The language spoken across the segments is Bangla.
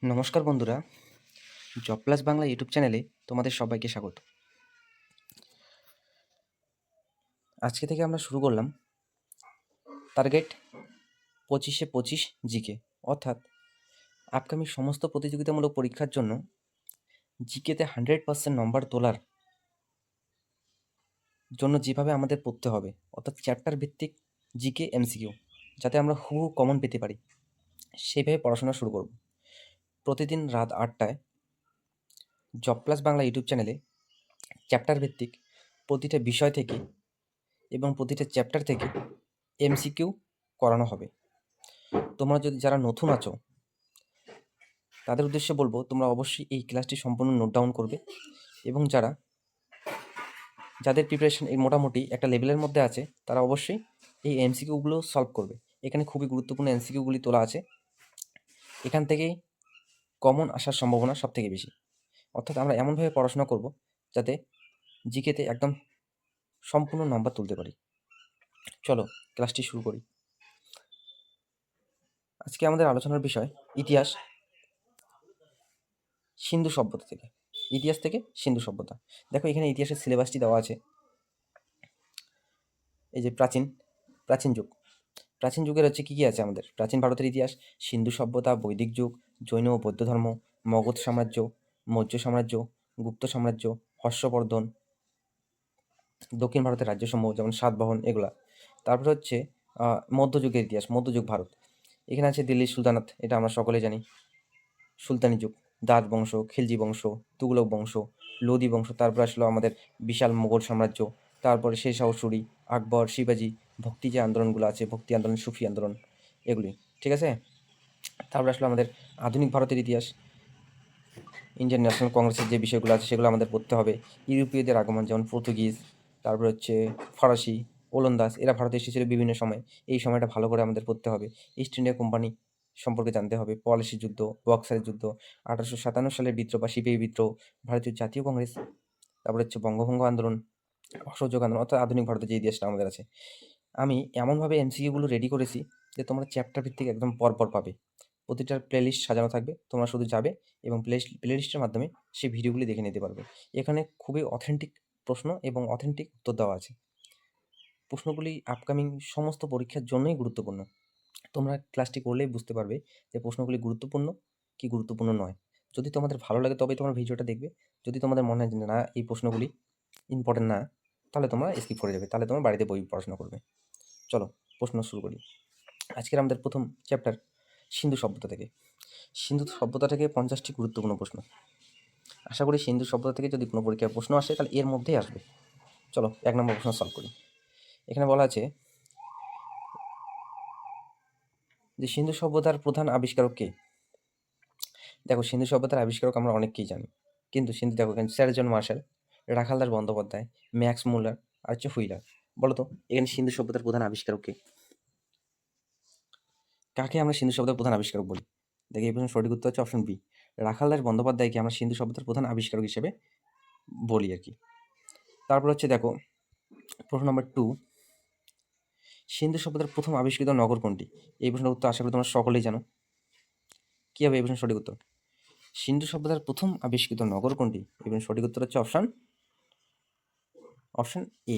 নমস্কার বন্ধুরা, জব প্লাস বাংলা ইউটিউব চ্যানেলে তোমাদের সবাইকে স্বাগত। আজকে থেকে আমরা শুরু করলাম টার্গেট 25/25 জিকে, অর্থাৎ আপকামিং সমস্ত প্রতিযোগিতামূলক পরীক্ষার জন্য জিকেতে 100% নম্বর তোলার জন্য যেভাবে আমাদের পড়তে হবে, অর্থাৎ চ্যাপ্টার ভিত্তিক জিকে এমসিকিউ, যাতে আমরা হুবহু কমন পেতে পারি, সেইভাবে পড়াশোনা শুরু করব। প্রতিদিন রাত 8টায় জব প্লাস বাংলা ইউটিউব চ্যানেলে চ্যাপ্টার ভিত্তিক প্রতিটা বিষয় থেকে এবং প্রতিটা চ্যাপ্টার থেকে এমসিকিউ করানো হবে। তোমরা যদি যারা নতুন আছো তাদের উদ্দেশ্যে বলবো, তোমরা অবশ্যই এই ক্লাসটি সম্পূর্ণ নোট ডাউন করবে এবং যাদের প্রিপারেশন এই মোটামুটি একটা লেভেলের মধ্যে আছে তারা অবশ্যই এই এমসিকিউগুলো সলভ করবে। এখানে খুবই গুরুত্বপূর্ণ এমসিকিউগুলি তোলা আছে, এখান থেকেই কমন আসার সম্ভাবনা সব থেকে বেশি। অর্থাৎ আমরা এমনভাবে পড়াশোনা করব যাতে জিকেতে একদম সম্পূর্ণ নাম্বার তুলতে পারি। চলো ক্লাসটি শুরু করি। আজকে আমাদের আলোচনার বিষয় ইতিহাস, সিন্ধু সভ্যতা থেকে। ইতিহাস থেকে সিন্ধু সভ্যতা। দেখো এখানে ইতিহাসের সিলেবাসটি দেওয়া আছে। এই যে প্রাচীন যুগ, প্রাচীন যুগের হচ্ছে কী কী আছে আমাদের প্রাচীন ভারতের ইতিহাস, সিন্ধু সভ্যতা, বৈদিক যুগ, জৈন ও বৌদ্ধ ধর্ম, মগধ সাম্রাজ্য, মৌর্য সাম্রাজ্য, গুপ্ত সাম্রাজ্য, হর্ষবর্ধন, দক্ষিণ ভারতের রাজ্যসমূহ যেমন সাতবাহন, এগুলা। তারপরে হচ্ছে মধ্যযুগের ইতিহাস, মধ্যযুগ ভারত। এখানে আছে দিল্লির সুলতানাত, এটা আমরা সকলে জানি, সুলতানি যুগ, দাঁত বংশ, খিলজি বংশ, তুগলক বংশ, লোদি বংশ। তারপর আসলো আমাদের বিশাল মোগল সাম্রাজ্য, তারপরে শেরশাহ সূরি, আকবর, শিবাজি, ভক্তি যে আন্দোলনগুলো আছে, ভক্তি আন্দোলন, সুফি আন্দোলন, এগুলি। ঠিক আছে। তারপরে আসলো আমাদের আধুনিক ভারতের ইতিহাস, ইন্ডিয়ান ন্যাশনাল কংগ্রেসের যে বিষয়গুলো আছে সেগুলো আমাদের পড়তে হবে। ইউরোপীয়দের আগমন, যেমন পর্তুগিজ, তারপর হচ্ছে ফরাসি, ওলন্দাজ, এরা ভারতে এসেছিল বিভিন্ন সময়। এই সময়টা ভালো করে আমাদের পড়তে হবে। ইস্ট ইন্ডিয়া কোম্পানি সম্পর্কে জানতে হবে, পলাশি যুদ্ধ, বক্সারের যুদ্ধ, 1857 সালের বিদ্রোহ বা সিপাহী বিদ্রোহ, ভারতীয় জাতীয় কংগ্রেস, তারপরে হচ্ছে বঙ্গভঙ্গ আন্দোলন, অসহযোগ আন্দোলন, অর্থাৎ আধুনিক ভারতের যে ইতিহাসটা আমাদের আছে। আমি এমনভাবে এমসিকিউগুলো রেডি করেছি যে তোমরা চ্যাপ্টার ভিত্তিক একদম পরপর পাবে। প্রতিটার প্লেলিস্ট সাজানো থাকবে, তোমরা শুধু যাবে এবং প্লেলিস্টের মাধ্যমে সেই ভিডিওগুলি দেখে নিতে পারবে। এখানে খুবই অথেন্টিক প্রশ্ন এবং অথেন্টিক উত্তর দেওয়া আছে। প্রশ্নগুলি আপকামিং সমস্ত পরীক্ষার জন্যই গুরুত্বপূর্ণ। তোমরা ক্লাসটি করলেই বুঝতে পারবে যে প্রশ্নগুলি গুরুত্বপূর্ণ কি গুরুত্বপূর্ণ নয়। যদি তোমাদের ভালো লাগে তবে তোমরা ভিডিওটা দেখবে। যদি তোমাদের মনে হয় যে না এই প্রশ্নগুলি ইম্পর্টেন্ট না, তাহলে তোমরা স্কিপ করে যাবে, তাহলে তোমরা বাড়িতে বই পড়াশোনা করবে। চলো প্রশ্ন শুরু করি। আজকের আমাদের প্রথম চ্যাপ্টার সিন্ধু সভ্যতা থেকে। সিন্ধু সভ্যতা থেকে 50টি গুরুত্বপূর্ণ প্রশ্ন। আশা করি সিন্ধু সভ্যতা থেকে যদি কোনো পরীক্ষায় প্রশ্ন আসে তাহলে এর মধ্যেই আসবে। চলো 1 নম্বর প্রশ্ন সলভ করি। এখানে বলা আছে যে সিন্ধু সভ্যতার প্রধান আবিষ্কারক কে? দেখো সিন্ধু সভ্যতার আবিষ্কারক আমরা অনেককেই জানি, কিন্তু দেখো এখানে sir John Marshall, Rakhaldas Bandyopadhyay, Max Muller আর হচ্ছে হুইলার। বলো তো এখানে সিন্ধু সভ্যতার প্রধান আবিষ্কারক কে? কাকে আমরা সিন্ধু সভ্যতার প্রধান আবিষ্কারক বলি? দেখি এই প্রশ্নের সঠিক উত্তর হচ্ছে অপশন বি, রাখালদাস বন্দ্যোপাধ্যায়কে আমরা সিন্ধু সভ্যতার প্রধান আবিষ্কারক হিসেবে বলি আর কি। তারপর হচ্ছে দেখো প্রশ্ন নম্বর 2, সিন্ধু সভ্যতার প্রথম আবিষ্কৃত নগর কোনটি? এই প্রশ্নের উত্তর আশা করি তোমরা সকলেই জানো। কি হবে এই প্রশ্নের সঠিক উত্তর? সিন্ধু সভ্যতার প্রথম আবিষ্কৃত নগর কোনটি? এই প্রশ্নের সঠিক উত্তর হচ্ছে অপশন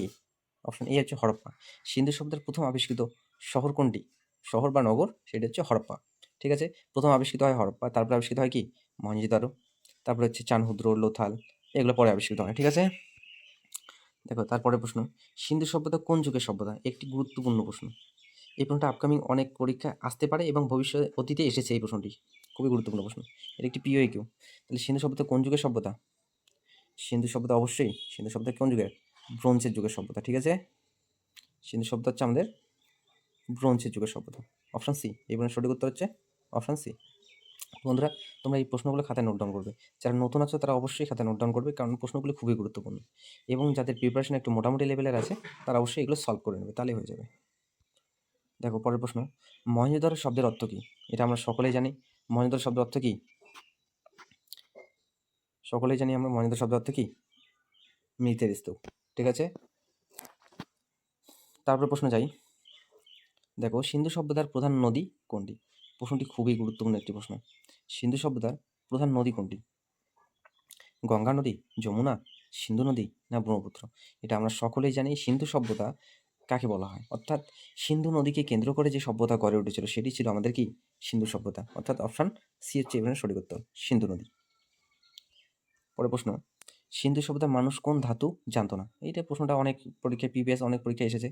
এ। অপশন এ হচ্ছে হরপ্পা। সিন্ধু সভ্যতার প্রথম আবিষ্কৃত শহর কোনটি? শহর বা নগর, সেটা হচ্ছে হরপ্পা। ঠিক আছে। প্রথম আবিষ্কৃত হয় হরপ্পা, তারপর আবিষ্কৃত হয় কি মহেঞ্জোদারো, তারপর হচ্ছে চানহুদ্র, লোথাল, এগুলো পরে আবিষ্কৃত হয়। ঠিক আছে। দেখো তারপরে প্রশ্ন, সিন্ধু সভ্যতা কোন যুগের সভ্যতা? একটি গুরুত্বপূর্ণ প্রশ্ন। এই প্রশ্নটা আপকামিং অনেক পরীক্ষা আসতে পারে এবং ভবিষ্যতে অতীতে এসেছে এই প্রশ্নটি। খুবই গুরুত্বপূর্ণ প্রশ্ন, এটা একটি পিওই কিউ। তাহলে সিন্ধু সভ্যতা কোন যুগের সভ্যতা? সিন্ধু সভ্যতা অবশ্যই সিন্ধু সভ্যতা কোন যুগের? ব্রোঞ্জের যুগের সভ্যতা। ঠিক আছে। সিন্ধু সভ্যতা হচ্ছে আমাদের ব্রোঞ্জের যুগের সভ্যতা। অপশন সি, এই প্রশ্নের সঠিক উত্তর হচ্ছে অপশন সি। বন্ধুরা তোমরা এই প্রশ্নগুলো খাতায় নোট ডাউন করবে। যারা নতুন আছো তারা অবশ্যই খাতায় নোট ডাউন করবে, কারণ প্রশ্নগুলো খুবই গুরুত্বপূর্ণ। এবং যাদের প্রিপারেশন একটু মোটামুটি লেভেলের আছে তারা অবশ্যই এগুলো সলভ করে নেবে, তাহলেই হয়ে যাবে। দেখো পরের প্রশ্ন, মহেঞ্জোদারো শব্দের অর্থ কী? এটা আমরা সকলেই জানি। মহেঞ্জোদারো শব্দের অর্থ কী? সকলেই জানি আমরা মহেঞ্জোদারো শব্দের অর্থ কী? মৃতের স্তূপ। ঠিক আছে। তারপরে প্রশ্ন যাই। দেখো সিন্ধু সভ্যতার প্রধান নদী কোনটি? প্রশ্নটি খুবই গুরুত্বপূর্ণ একটি প্রশ্ন। সিন্ধু সভ্যতার প্রধান নদী কোনটি? গঙ্গা নদী, যমুনা, সিন্ধু নদী না ব্রহ্মপুত্র? এটা আমরা সকলেই জানি সিন্ধু সভ্যতা কাকে বলা হয়, অর্থাৎ সিন্ধু নদীকে কেন্দ্র করে যে সভ্যতা গড়ে উঠেছিল সেটি ছিল আমাদের কি সিন্ধু সভ্যতা, অর্থাৎ অপশন সি হচ্ছে এখানে সঠিক উত্তর, সিন্ধু নদী। পরের প্রশ্ন, সিন্ধু সভ্যতার মানুষ কোন ধাতু জানতো না? এইটা প্রশ্নটা অনেক পরীক্ষায় প্রিভিয়াস অনেক পরীক্ষায় এসেছে,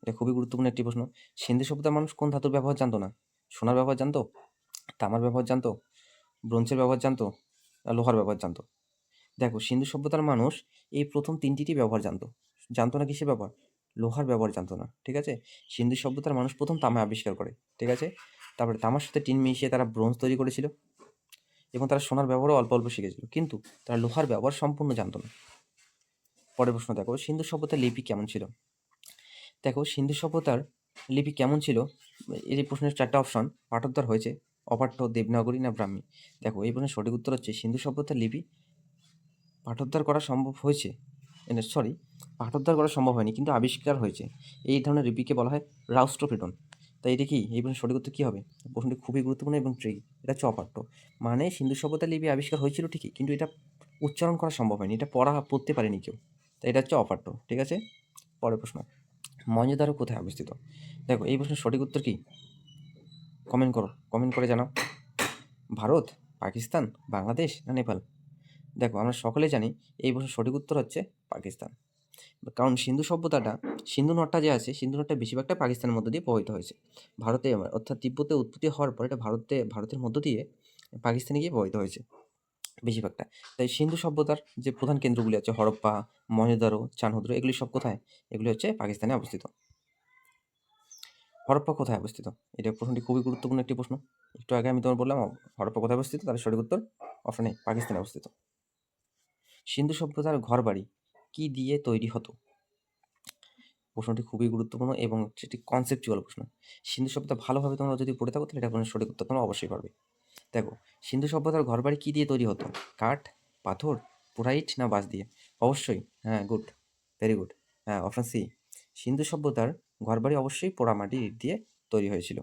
এটা খুবই গুরুত্বপূর্ণ একটি প্রশ্ন। সিন্ধু সভ্যতার মানুষ কোন ধাতুর ব্যবহার জানতো না? সোনার ব্যবহার জানতো, তামার ব্যবহার জানতো, ব্রোঞ্জের ব্যবহার জানতো, আর লোহার ব্যবহার জানতো? দেখো সিন্ধু সভ্যতার মানুষ এই প্রথম তিনটিরই ব্যবহার জানতো। জানতো না কিসের ব্যবহার? লোহার ব্যবহার জানতো না, ঠিক আছে? সিন্ধু সভ্যতার মানুষ প্রথম তামা আবিষ্কার করে, ঠিক আছে? তারপরে তামার সাথে টিন মিশিয়ে তারা ব্রোঞ্জ তৈরি করেছিল এবং তারা সোনার ব্যবহারও অল্প অল্প শিখেছিল, কিন্তু তারা লোহার ব্যবহার সম্পূর্ণ জানতো না। পরের প্রশ্ন দেখো, সিন্ধু সভ্যতার লিপি কেমন ছিল? দেখো সিন্ধু সভ্যতার লিপি কেমন ছিল, এই যে প্রশ্নের চারটা অপশন পাঠোদ্ধার হয়েছে, অপাঠ্য, দেবনাগরী না ব্রাহ্মী? দেখো এই প্রশ্নের সঠিক উত্তর হচ্ছে সিন্ধু সভ্যতার লিপি পাঠোদ্ধার করা সম্ভব হয়েছে, সরি, পাঠোদ্ধার করা সম্ভব হয়নি কিন্তু আবিষ্কার হয়েছে। এই ধরনের লিপিকে বলা হয় রাউস্ট্রোপিটন। তাই এটা কি, এই প্রশ্নের সঠিক উত্তর কী হবে? প্রশ্নটি খুবই গুরুত্বপূর্ণ এবং ট্রিকি, এটা হচ্ছে অপাঠ্য। মানে সিন্ধু সভ্যতার লিপি আবিষ্কার হয়েছিল ঠিকই, কিন্তু এটা উচ্চারণ করা সম্ভব হয়নি, এটা পড়তে পারেনি কেউ, তাই এটা হচ্ছে অপাঠ্য, ঠিক আছে? পরের প্রশ্ন, মহেঞ্জোদারো কোথায় অবস্থিত? দেখো এই প্রশ্নের সঠিক উত্তর কি? কমেন্ট করে জানাও। ভারত, পাকিস্তান, বাংলাদেশ না নেপাল? দেখো আমরা সকলে জানি এই প্রশ্নের সঠিক উত্তর হচ্ছে পাকিস্তান, কারণ সিন্ধু সভ্যতাটা, সিন্ধু নদটা যে আছে, সিন্ধু নদটা বেশিরভাগটা পাকিস্তানের মধ্য দিয়ে প্রবাহিত হয়েছে। ভারতে অর্থাৎ তিব্বতে উৎপত্তি হওয়ার পর এটা ভারতের মধ্য দিয়ে পাকিস্তানে গিয়ে প্রবাহিত হয়েছে বেশিরভাগটা। তাই সিন্ধু সভ্যতার যে প্রধান কেন্দ্রগুলি আছে হরপ্পা, মহেঞ্জোদারো, চানহদ্র, এগুলি সব কোথায়? এগুলি হচ্ছে পাকিস্তানে অবস্থিত। হরপ্পা কোথায় অবস্থিত? এটা প্রশ্নটি খুবই গুরুত্বপূর্ণ একটি প্রশ্ন। একটু আগে আমি তোমার বললাম হরপ্পা কোথায় অবস্থিত, তার সঠিক উত্তর অপশন এ, পাকিস্তানে অবস্থিত। সিন্ধু সভ্যতার ঘরবাড়ি কি দিয়ে তৈরি হতো? প্রশ্নটি খুবই গুরুত্বপূর্ণ এবং সেটি কনসেপচুয়াল প্রশ্ন। সিন্ধু সভ্যতা ভালোভাবে তোমরা যদি পড়ে থাকো তাহলে এটা প্রশ্নের সঠিক উত্তর তোমরা অবশ্যই পারবে। দেখো সিন্ধু সভ্যতার ঘরবাড়ি কি দিয়ে তৈরি হতো? কাঠ, পাথর, পোড়াইট না বাঁশ দিয়ে? অবশ্যই, হ্যাঁ, গুড, ভেরি গুড, হ্যাঁ, অপশন সি। সিন্ধু সভ্যতার ঘরবাড়ি অবশ্যই পোড়ামাটি দিয়ে তৈরি হয়েছিল।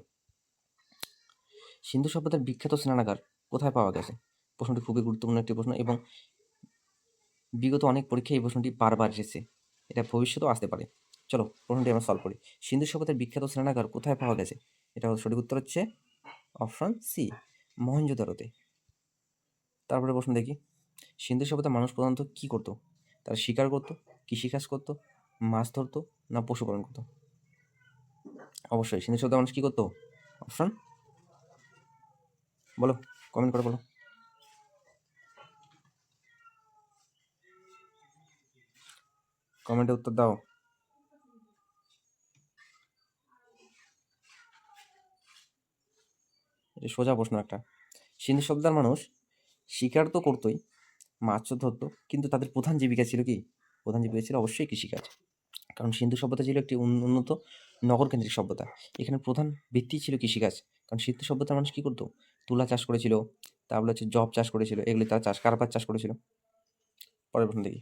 সিন্ধু সভ্যতার বিখ্যাত স্নানাগার কোথায় পাওয়া গেছে? প্রশ্নটি খুবই গুরুত্বপূর্ণ একটি প্রশ্ন এবং বিগত অনেক পরীক্ষায় এই প্রশ্নটি বারবার এসেছে, এটা ভবিষ্যতেও আসতে পারে। চলো প্রশ্নটি আমরা সলভ করি। সিন্ধু সভ্যতার বিখ্যাত স্নানাগার কোথায় পাওয়া গেছে? এটা সঠিক উত্তর হচ্ছে অপশন সি, মহেঞ্জোদারোতে। তারপরে প্রশ্ন দেখি, সিন্ধু সভ্যতার মানুষ প্রধানত কী করতো? তারা শিকার করতো, কৃষিকাজ করতো, মাছ ধরতো না পশুপালন করতো? অবশ্যই সিন্ধু সভ্যতার মানুষ কী করতো? অপশন বলো, কমেন্ট করে বলো। কমেন্টে উত্তর দাও। এটা সোজা প্রশ্ন একটা। সিন্ধু সভ্যতার মানুষ শিকার তো করতোই, মাছও ধরতো, কিন্তু তাদের প্রধান জীবিকা ছিল কি? প্রধান জীবিকা ছিল অবশ্যই কৃষিকাজ। কারণ সিন্ধু সভ্যতা ছিল একটি উন্নত নগরকেন্দ্রিক সভ্যতা, এখানে প্রধান ভিত্তি ছিল কৃষিকাজ। কারণ সিন্ধু সভ্যতার মানুষ কী করতো? তুলা চাষ করেছিল, তারপরে হচ্ছে জব চাষ করেছিল, এগুলি তারা কারবার চাষ করেছিল। পরের প্রশ্ন দেখি,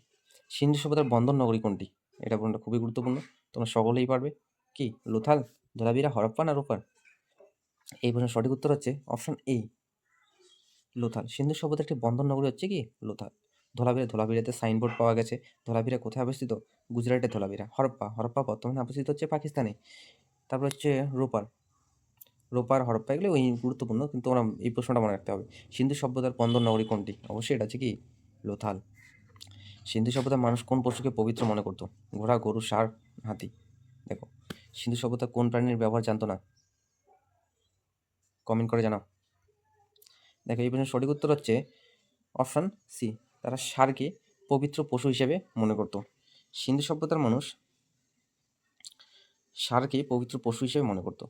সিন্ধু সভ্যতার বন্দর নগরী কোনটি? এটা প্রশ্নটা খুবই গুরুত্বপূর্ণ, তোমরা সকলেই পারবে। কি, লোথাল, ধোলাভিরা, হরপ্পা না রূপার? এই প্রশ্নের সঠিক উত্তর হচ্ছে অপশন এ, লোথাল। সিন্ধু সভ্যতার একটি বন্দর নগরী হচ্ছে কি লোথাল। ধোলাভিরাতে সাইনবোর্ড পাওয়া গেছে। ধোলাভিরা কোথায় অবস্থিত? গুজরাটের ধোলাভিরা। হরপ্পা বর্তমানে অবস্থিত হচ্ছে পাকিস্তানে। তারপর হচ্ছে রোপার, হরপ্পা, এগুলো ওই গুরুত্বপূর্ণ, কিন্তু তোমরা এই প্রশ্নটা মনে রাখতে হবে। সিন্ধু সভ্যতার বন্দর নগরী কোনটি? অবশ্যই এটা হচ্ছে কি লোথাল। সিন্ধু সভ্যতার মানুষ কোন পশুকে পবিত্র মনে করতো? ঘোড়া, গরু, ষাঁড়, হাতি? দেখো সিন্ধু সভ্যতা কোন প্রাণীর ব্যবহার জানতো না? কমেন্ট করে জানাও। দেখো এই প্রশ্নের সঠিক উত্তর হচ্ছে অপশন সি, তারা ষাঁড়কে পবিত্র পশু হিসেবে মনে করত। সিন্ধু সভ্যতার মানুষ ষাঁড়কে পবিত্র পশু হিসেবে মনে করত।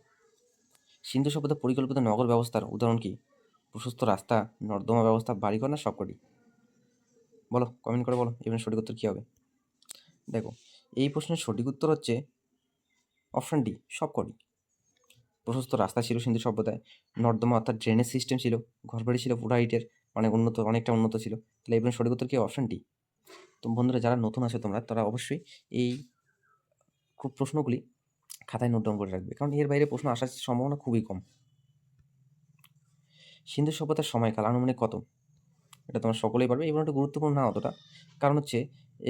সিন্ধু সভ্যতার পরিকল্পিত নগর ব্যবস্থার উদাহরণ কি? প্রশস্ত রাস্তা, নর্দমা ব্যবস্থা, বাড়িঘর না সবকটি? বলো, কমেন্ট করে বলো এবার সঠিক উত্তর কী হবে। দেখো এই প্রশ্নের সঠিক উত্তর হচ্ছে অপশন ডি, সবকটি। প্রশস্ত রাস্তা ছিল সিন্ধু সভ্যতায়, নর্দমা অর্থাৎ ড্রেনেজ সিস্টেম ছিল, ঘরবাড়ি ছিল পুরা হাইটের, অনেকটা উন্নত ছিল। তাহলে এবার সঠিক উত্তর কি? Option D. তো বন্ধুরা যারা নতুন আছে তোমরা, তারা অবশ্যই এই প্রশ্নগুলি খাতায় নোট ডাউন করে রাখবে, কারণ এর বাইরে প্রশ্ন আসার সম্ভাবনা খুবই কম। সিন্ধু সভ্যতার সময়কাল আনুমানিক কত? এটা তোমরা সকলেই পারবে এবং একটু গুরুত্বপূর্ণ না অতটা। কারণ হচ্ছে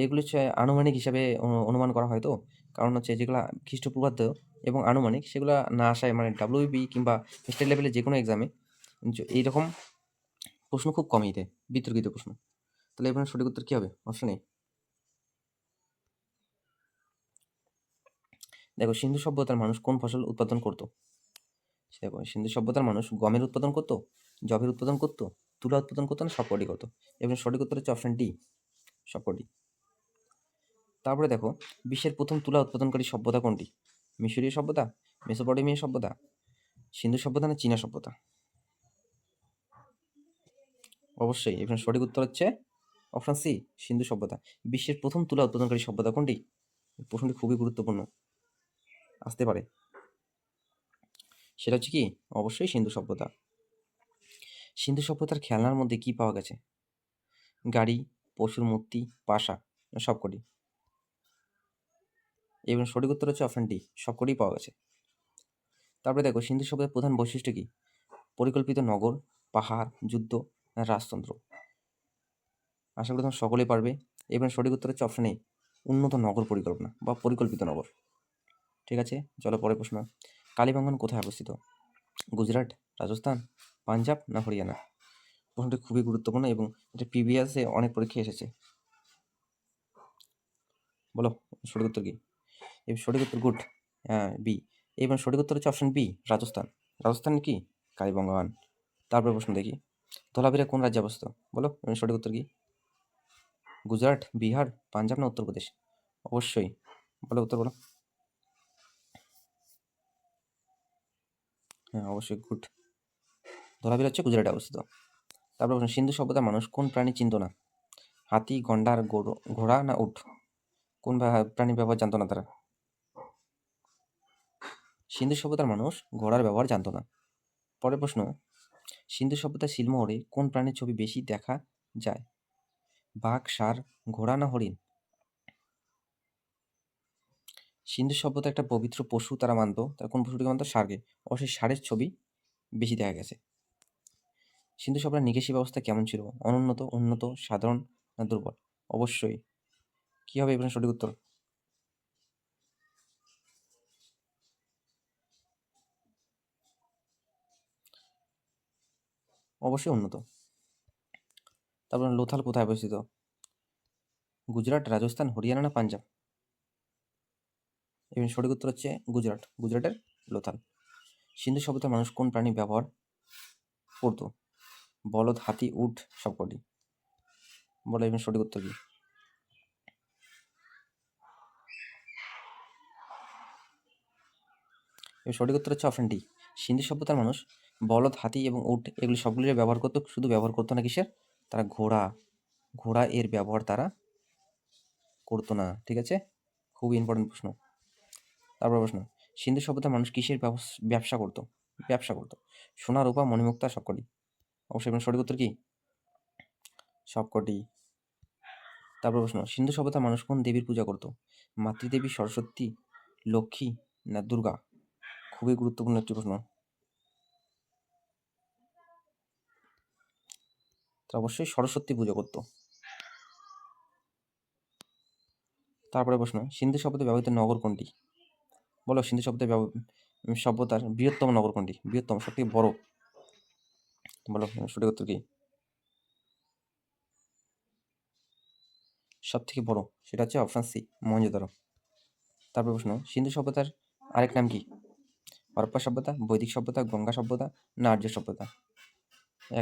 এগুলো হচ্ছে আনুমানিক হিসাবে অনুমান করা হয় তো। কারণ হচ্ছে যেগুলা খ্রিস্টপূর্বাব্দ এবং আনুমানিক সেগুলা না আসায় মানে WBI কিংবা স্টেট লেভেলের যেকোনো এক্সামে এইরকম প্রশ্ন খুব কমই দেয়, বিতর্কিত প্রশ্ন। তাহলে এবার সঠিক উত্তর কি হবে? Option A. দেখো সিন্ধু সভ্যতার মানুষ কোন ফসল উৎপাদন করতো? দেখো সিন্ধু সভ্যতার মানুষ গমের উৎপাদন করতো, যবের উৎপাদন করতো, তুলা উৎপাদন করতো না সবকটি করতো? এবং সঠিক উত্তর হচ্ছে অপশন ডি, সবকটি। তারপরে দেখো বিশ্বের প্রথম তুলা উৎপাদনকারী সভ্যতা কোনটি? মিশরীয় সভ্যতা, মেসোপটেমিয়া সভ্যতা, সিন্ধু সভ্যতা না চীনা সভ্যতা? অবশ্যই এখানে সঠিক উত্তর হচ্ছে অপশন সি, সিন্ধু সভ্যতা। বিশ্বের প্রথম তুলা উৎপাদনকারী সভ্যতা কোনটি? প্রশ্নটি খুবই গুরুত্বপূর্ণ, আসতে পারে। সেটা হচ্ছে কি? অবশ্যই সিন্ধু সভ্যতা। সিন্ধু সভ্যতার খেলনার মধ্যে কি পাওয়া গেছে? গাড়ি, পশুর মূর্তি, পাশা, সবকটি? এবং সঠিক উত্তর হচ্ছে অপশন ডি, সবকটি পাওয়া গেছে। তারপরে দেখো সিন্ধু সভ্যতার প্রধান বৈশিষ্ট্য কি? পরিকল্পিত নগর, পাহাড়, যুদ্ধ না রাজতন্ত্র? আশা করি তোমরা সকলেই পারবে। এবার সঠিক উত্তর হচ্ছে অপশন এ, উন্নত নগর পরিকল্পনা বা পরিকল্পিত নগর। ঠিক আছে, চলো পরের প্রশ্ন। কালীবাঙ্গন কোথায় অবস্থিত? গুজরাট, রাজস্থান, পাঞ্জাব না হরিয়ানা? প্রশ্নটি খুবই গুরুত্বপূর্ণ এবং এটা প্রিভিয়াসে অনেক পরীক্ষায় এসেছে। বলো সঠিক উত্তর কি? এবার সঠিক উত্তর গুড, বি। এবার সঠিক উত্তর হচ্ছে অপশন বি, রাজস্থান। রাজস্থান কি? কালীবাঙ্গন। তারপরে প্রশ্ন দেখি, ধোলাভিরা কোন রাজ্যে অবস্থিত? বলো এবার সঠিক উত্তর কি? গুজরাট, বিহার, পাঞ্জাব না উত্তরপ্রদেশ? অবশ্যই, বলো উত্তর বলো। হ্যাঁ অবশ্যই গুড, ধোলাভিরা হচ্ছে গুজরাটে অবস্থিত। তারপর প্রশ্ন, সিন্ধু সভ্যতার মানুষ কোন প্রাণী চিনত না? হাতি, গন্ডার, ঘোড়া না উট? কোন প্রাণীর ব্যবহার জানতো না তারা? সিন্ধু সভ্যতার মানুষ ঘোড়ার ব্যবহার জানতো না। পরের প্রশ্ন, সিন্ধু সভ্যতার শিলমোহরে কোন প্রাণীর ছবি বেশি দেখা যায়? বাঘ, ষাঁড়, ঘোড়া না হরিণ? সিন্ধু সভ্যতা একটা পবিত্র পশু তারা মানতো, তারা কোন পশুটিকে মানতো? ষাঁড়কে। অবশ্যই ষাঁড়ের ছবি বেশি দেখা গেছে। সিন্ধু সভ্যতার নিকাশি ব্যবস্থা কেমন ছিল? অনুন্নত, উন্নত, সাধারণ না দুর্বল? অবশ্যই, কি হবে এবার সঠিক উত্তর? অবশ্যই উন্নত। তারপর লোথাল কোথায় অবস্থিত? গুজরাট, রাজস্থান, হরিয়ানা না পাঞ্জাব? এবং সঠিক উত্তর হচ্ছে গুজরাট, গুজরাটের লোথাল। সিন্ধু সভ্যতার মানুষ কোন প্রাণী ব্যবহার করতো? বলদ, হাতি, উট সবকটি? বলো এবং সঠিক উত্তর কি? এর সঠিক উত্তর হচ্ছে অপশন ডি, সিন্ধু সভ্যতার মানুষ বলদ, হাতি এবং উট এগুলি সবগুলির ব্যবহার করতো, শুধু ব্যবহার করতো না কিসের? তারা ঘোড়া, ঘোড়া এর ব্যবহার তারা করতো না। ঠিক আছে, খুব ইম্পর্টেন্ট প্রশ্ন। তারপর প্রশ্ন, সিন্ধু সভ্যতার মানুষ কিসের ব্যবসা করতো? ব্যবসা করতো সোনা, রূপা, মণিমুক্তা সবকটি? অবশ্যই এবং সঠিক উত্তর কি? সবকটি। তারপর প্রশ্ন, সিন্ধু সভ্যতার মানুষ কোন দেবীর পূজা করতো? মাতৃদেবী, সরস্বতী, লক্ষ্মী না দুর্গা? খুবই গুরুত্বপূর্ণ একটি প্রশ্ন। তারা অবশ্যই সরস্বতী পুজো করতো। তারপরে প্রশ্ন, সিন্ধু সভ্যতায় ব্যবহৃত নগর কোনটি? বলো সিন্ধু সভ্যতার বৃহত্তম নগর কোনটি? বৃহত্তম, সবথেকে বড়? বলো সঠিক উত্তর কি? সব থেকে বড় সেটা হচ্ছে অপশন সি, মহেঞ্জোদারো। তারপর প্রশ্ন, সিন্ধু সভ্যতার আরেক নাম কি? হরপ্পা সভ্যতা, বৈদিক সভ্যতা, গঙ্গা সভ্যতা না আর্য সভ্যতা?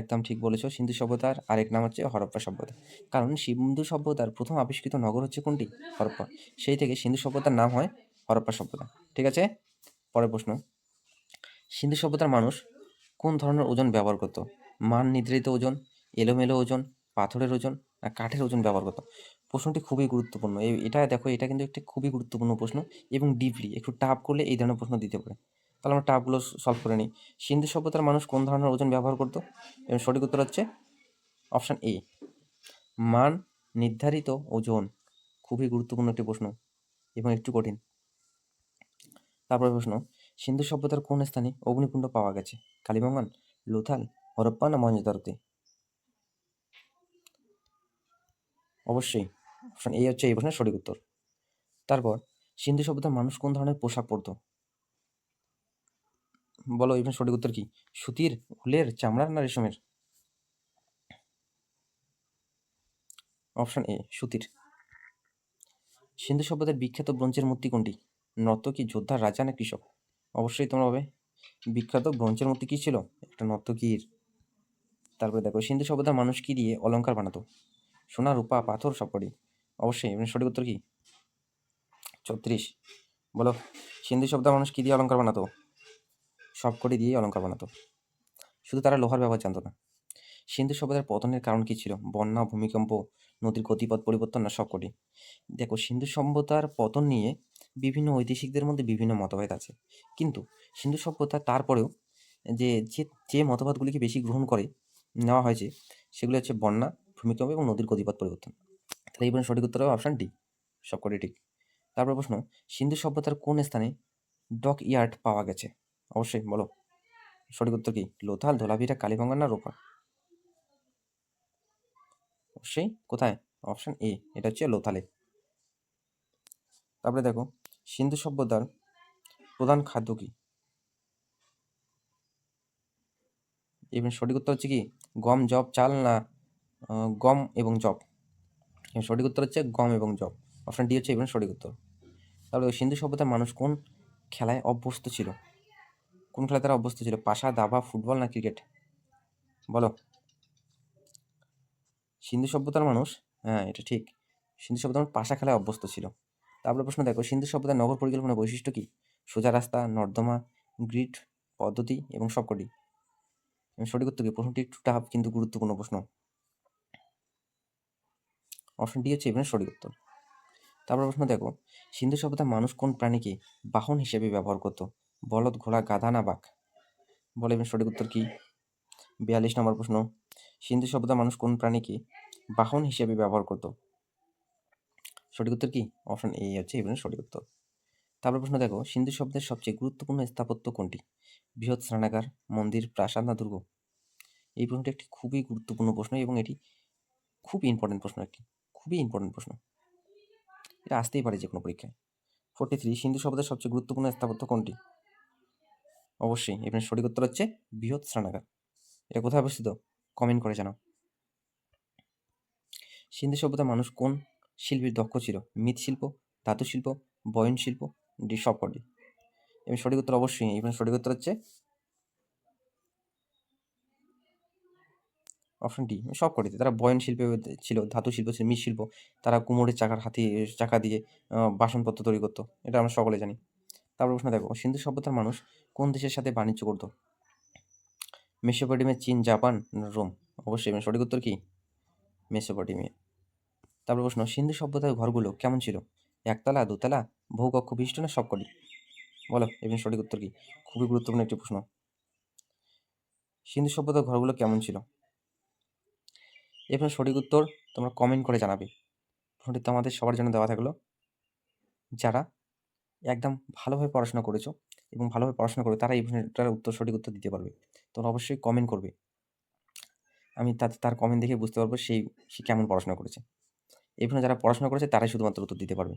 একদম ঠিক বলেছো, সিন্ধু সভ্যতার আরেক নাম হচ্ছে হরপ্পা সভ্যতা। কারণ সিন্ধু সভ্যতার প্রথম আবিষ্কৃত নগর হচ্ছে কোনটি? হরপ্পা। সেই থেকে সিন্ধু সভ্যতার নাম হয় হরপ্পা সভ্যতা। ঠিক আছে, পরের প্রশ্ন, সিন্ধু সভ্যতার মানুষ কোন ধরনের ওজন ব্যবহার করতো? মান নির্ধারিত ওজন, এলোমেলো ওজন, পাথরের ওজন না কাঠের ওজন ব্যবহার করতো? প্রশ্নটি খুবই গুরুত্বপূর্ণ। এটা দেখো, এটা কিন্তু একটি খুবই গুরুত্বপূর্ণ প্রশ্ন এবং ডিপলি একটু টাফ করলে এই ধরনের প্রশ্ন দিতে পারে। তাহলে আমরা টাফগুলো সলভ করে নিই। সিন্ধু সভ্যতার মানুষ কোন ধরনের ওজন ব্যবহার করতো? এবং সঠিক উত্তর হচ্ছে অপশান এ, মান নির্ধারিত ওজন। খুবই গুরুত্বপূর্ণ একটি প্রশ্ন এবং একটু কঠিন। তারপরে প্রশ্ন, সিন্ধু সভ্যতার কোন স্থানে অগ্নিকুণ্ড পাওয়া গেছে? কালীবাঙ্গন, লোথাল, হরপ্পা না মহেঞ্জোদারোতে? অবশ্যই অপশন এ হচ্ছে এই প্রশ্নের সঠিক উত্তর। তারপর সিন্ধু সভ্যতার মানুষ কোন ধরনের পোশাক পরতো? বলো এই প্রশ্নের সঠিক উত্তর কি? সুতির, উলের, চামড়ার না রেশমের? অপশন এ সুতির। সিন্ধু সভ্যতার বিখ্যাত ব্রোঞ্জের মূর্তি কোনটি? নর্তকী, যোদ্ধা, রাজা না কৃষক? অবশ্যই তোমরা হবে বিখ্যাত ব্রোঞ্জের মূর্তি কি ছিল? একটা নর্তকীর। তারপরে দেখো সিন্ধু সভ্যতার মানুষ কি দিয়ে অলংকার বানাতো? সোনা, রূপা, পাথর, সবকটি? অবশ্যই এর সঠিক উত্তর কি? 36। বলো সিন্ধু সভ্যতার মানুষ কি দিয়ে অলংকার বানাতো? সবকটি দিয়েই অলংকার বানাতো, শুধু তারা লোহার ব্যবহার জানতো না। সিন্ধু সভ্যতার পতনের কারণ কি ছিল? বন্যা, ভূমিকম্প, নদীর গতিপথ পরিবর্তন না সবকটি? দেখো সিন্ধু সভ্যতার পতন নিয়ে বিভিন্ন ঐতিহাসিকদের মধ্যে বিভিন্ন মতভেদ আছে, কিন্তু সিন্ধু সভ্যতা তারপরেও যে যে যে মতবাদগুলিকে বেশি গ্রহণ করে নেওয়া হয়েছে সেগুলো হচ্ছে বন্যা, ভূমিকম্প এবং নদীর গতিপথ পরিবর্তন। তাহলে এই সঠিক উত্তর হবে অপশন ডি, সবকটি ঠিক। তারপর প্রশ্ন, সিন্ধু সভ্যতার কোন স্থানে ডক ইয়ার্ড পাওয়া গেছে? অবশ্যই বলো সঠিক উত্তর কি? লোথাল, ধোলাভিরা, কালীগঙ্গা না রূপা? অবশ্যই কোথায়? অপশন এ, এটা হচ্ছে লোথালে। তারপরে দেখো সিন্ধু সভ্যতার প্রধান খাদ্য কি? এবং সঠিক উত্তর হচ্ছে কি? গম, জব, চাল না গম এবং জব? সঠিক উত্তর হচ্ছে গম এবং জব। অপশন ডি হচ্ছে এবং সঠিক উত্তর। তারপরে সিন্ধু সভ্যতার মানুষ কোন খেলায় অভ্যস্ত ছিল? কোন খেলায় তারা অভ্যস্ত ছিল? পাশা, দাবা, ফুটবল না ক্রিকেট? বলো। সিন্ধু সভ্যতার মানুষ, হ্যাঁ এটা ঠিক, সিন্ধু সভ্যতার মানুষ পাশা খেলায় অভ্যস্ত ছিল। তারপরে প্রশ্ন দেখো সিন্ধু সভ্যতার নগর পরিকল্পনার বৈশিষ্ট্য কি? সোজা রাস্তা, নর্দমা, গ্রিড পদ্ধতি এবং সবকটি? সঠিক উত্তর কি? প্রশ্নটি একটু টাফ কিন্তু গুরুত্বপূর্ণ প্রশ্ন। অপশন ডি হচ্ছে এখানে সঠিক উত্তর। তারপর প্রশ্ন দেখো সিন্ধু সভ্যতার মানুষ কোন প্রাণীকে বাহন হিসেবে ব্যবহার করত? বলদ, ঘোড়া, গাধা না বাঘ? বলে এবার সঠিক উত্তর কি? 42 নম্বর প্রশ্ন, সিন্ধু সভ্যতার মানুষ কোন প্রাণীকে বাহন হিসেবে ব্যবহার করত? সঠিক উত্তর কি? অপশন এ হচ্ছে এবার সঠিক উত্তর। তারপর প্রশ্ন দেখো সিন্ধু সভ্যতার সবচেয়ে গুরুত্বপূর্ণ স্থাপত্য কোনটি? বৃহৎ স্নানাগার, মন্দির, প্রাসাদ না দুর্গ? এই প্রশ্নটি একটি খুবই গুরুত্বপূর্ণ প্রশ্ন এবং এটি খুব ইম্পর্টেন্ট প্রশ্ন, একটি খুবই ইম্পর্টেন্ট প্রশ্ন, এটা আসতেই পারে যে কোনো পরীক্ষায়। 43, সিন্ধু সভ্যতার সবচেয়ে গুরুত্বপূর্ণ স্থাপত্য কোনটি? অবশ্যই এখানে সঠিক উত্তর হচ্ছে বৃহৎ স্নানাগার। এটা কোথায় অবস্থিত? কমেন্ট করে জানাও। সিন্ধু সভ্যতার মানুষ কোন শিল্পের দক্ষ ছিল? মৃৎশিল্প, ধাতু শিল্প, বয়ন শিল্প, ডি সবকটি? এবং সঠিক উত্তর অবশ্যই এখানে সঠিক উত্তর হচ্ছে অপশন ডি, সবকটিতে। তারা বয়ন শিল্পে ছিল, ধাতু শিল্প ছিল, মৃৎশিল্প, তারা কুমোরের চাকা দিয়ে বাসনপত্র তৈরি করতো, এটা আমরা সকলে জানি। তারপর প্রশ্ন দেখো সিন্ধু সভ্যতার মানুষ কোন দেশের সাথে বাণিজ্য করতো? মেসোপটেমিয়া, চীন, জাপান না রোম? অবশ্যই এবং সঠিক উত্তর কি? মেসোপটেমিয়া। তারপর প্রশ্ন সিন্ধু সভ্যতার ঘরগুলো কেমন ছিল? একতলা, দোতলা, বহুকক্ষ বিশিষ্ট না সবকটি? বলো এবং সঠিক উত্তর কি? খুবই গুরুত্বপূর্ণ একটি প্রশ্ন। সিন্ধু সভ্যতার ঘরগুলো কেমন ছিল? এর সঠিক উত্তর তোমরা কমেন্ট করে জানাবে। প্রশ্নটি তোমাদের সবার জন্য দেওয়া থাকলো, যারা একদম ভালোভাবে পড়াশোনা করেছো এবং ভালোভাবে পড়াশোনা করবে তারা এই প্রশ্নটার সঠিক উত্তর দিতে পারবে। তোমরা অবশ্যই কমেন্ট করবে, আমি তার কমেন্ট দেখে বুঝতে পারবো সে কেমন পড়াশোনা করেছে। এই প্রশ্নে যারা পড়াশোনা করেছে তারাই শুধুমাত্র উত্তর দিতে পারবে।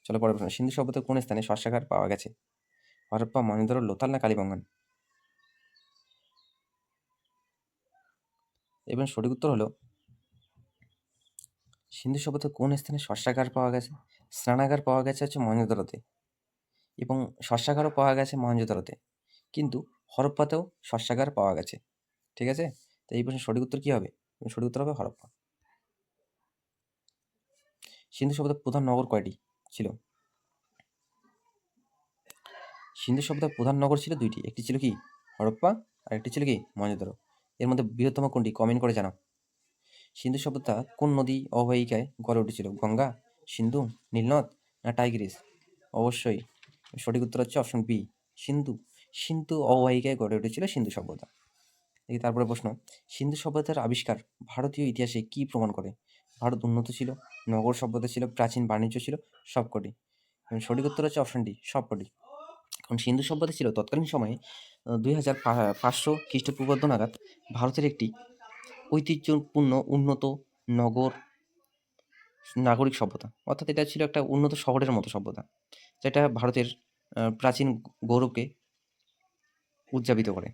চলো পরের প্রশ্ন, সিন্ধু সভ্যতার কোন স্থানে শস্যাগার পাওয়া গেছে? হরপ্পা, মহেঞ্জোদারো, লোথাল না কালীবঙ্গান? এবার সঠিক উত্তর হলো সিন্ধু সভ্যতার কোন স্থানে শস্যাগার পাওয়া গেছে? স্নানাগার পাওয়া গেছে হচ্ছে মহেঞ্জোদারোতে, এবং শস্যাগারও পাওয়া গেছে মহেঞ্জোদারোতে, কিন্তু হরপ্পাতেও শস্যাগার পাওয়া গেছে। ঠিক আছে, তো এই প্রশ্নের সঠিক উত্তর কি হবে? সঠিক উত্তর হবে হরপ্পা। সিন্ধু সভ্যতার প্রধান নগর কয়টি ছিল? সিন্ধু সভ্যতার প্রধান নগর ছিল দুইটি, একটি ছিল কি হরপ্পা আর একটি ছিল কি মহেঞ্জোদারো। এর মধ্যে বৃহত্তম কোনটি? কমেন্ট করে জানাও। সিন্ধু সভ্যতা কোন নদী অববাহিকায় গড়ে উঠেছিল? গঙ্গা, সিন্ধু, নীলনদ না টাইগ্রিস? অবশ্যই সঠিক উত্তর হচ্ছে অপশন বি, সিন্ধু। সিন্ধু অববাহিকায় গড়ে উঠেছিল সিন্ধু সভ্যতা। দেখি তারপরে প্রশ্ন, সিন্ধু সভ্যতার আবিষ্কার ভারতীয় ইতিহাসে কি প্রমাণ করে? ভারত উন্নত ছিল, নগর সভ্যতা ছিল, প্রাচীন বাণিজ্য ছিল, সবকটি? সঠিক উত্তর হচ্ছে অপশন ডি, সবকটি। কারণ সিন্ধু সভ্যতা ছিল তৎকালীন সময়ে 2500 খ্রিস্টপূর্বাব্দ নাগাদ ভারতের একটি ঐতিহ্যপূর্ণ উন্নত নগর নাগরিক সভ্যতা, অর্থাৎ এটা ছিল একটা উন্নত শহরের মতো সভ্যতা, যেটা ভারতের প্রাচীন গৌরবকে উদযাপিত করে।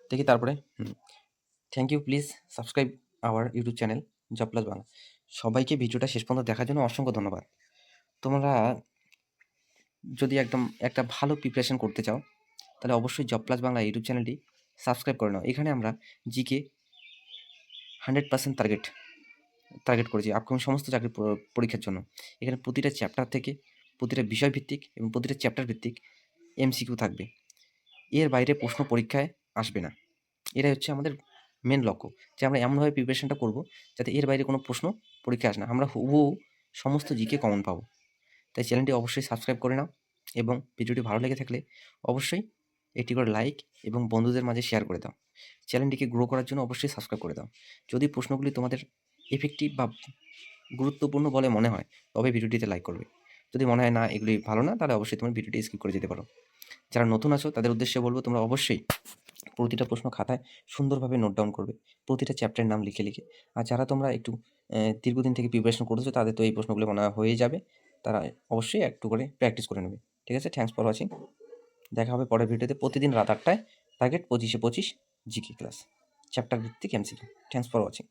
দেখি তারপরে thank you, please subscribe our YouTube channel job plus Bangla. সবাইকে ভিডিওটা শেষ পর্যন্ত দেখার জন্য অসংখ্য ধন্যবাদ। তোমরা যদি একদম একটা ভালো প্রিপারেশন করতে চাও, তাহলে অবশ্যই জব প্লাস বাংলা ইউটিউব চ্যানেলটি সাবস্ক্রাইব করে নাও। এখানে আমরা জিকে 100% টার্গেট করেছি আপকামিং সমস্ত চাকরির পরীক্ষার জন্য। এখানে প্রতিটা চ্যাপ্টার থেকে, প্রতিটা বিষয় ভিত্তিক এবং প্রতিটা চ্যাপ্টার ভিত্তিক এমসিকিউ থাকবে। এর বাইরে প্রশ্ন পরীক্ষায় আসবে না। এটাই হচ্ছে আমাদের মেন লক্ষ্য, যে আমরা এমনভাবে প্রিপারেশনটা করব যাতে এর বাইরে কোনো প্রশ্ন পরীক্ষায় আসে না, আমরা হুবহু সমস্ত জিকে কমন পাবো। তাই চ্যানেলটি অবশ্যই সাবস্ক্রাইব করে নাও এবং ভিডিওটি ভালো লেগে থাকলে অবশ্যই একটি করে লাইক এবং বন্ধুদের মাঝে শেয়ার করে দাও। চ্যানেলটিকে গ্রো করার জন্য অবশ্যই সাবস্ক্রাইব করে দাও। যদি প্রশ্নগুলি তোমাদের এফেক্টিভ বা গুরুত্বপূর্ণ বলে মনে হয়, তবে ভিডিওটিতে লাইক করবে। যদি মনে হয় না এগুলি ভালো না, তাহলে অবশ্যই তোমার ভিডিওটি স্কিপ করে যেতে পারো। যারা নতুন আছো তাদের উদ্দেশ্যে বলবো, তোমরা অবশ্যই প্রতিটা প্রশ্ন খাতায় সুন্দরভাবে নোট ডাউন করবে, প্রতিটা চ্যাপ্টারের নাম লিখে লিখে। আর যারা তোমরা একটু দীর্ঘদিন থেকে প্রিপারেশন করতেছো, তাদের তো এই প্রশ্নগুলো মনে হয় হয়ে যাবে। তারা অবশ্যই একটু করে প্র্যাকটিস করে নেবে। ঠিক আছে, থ্যাংকস ফর ওয়াচিং। দেখা হবে পরের ভিডিওতে। প্রতিদিন রাত 8টায় টার্গেট 25-এ 25 জিকে ক্লাস, চ্যাপ্টার ভিত্তিক এমসিকিউ। Thanks for watching.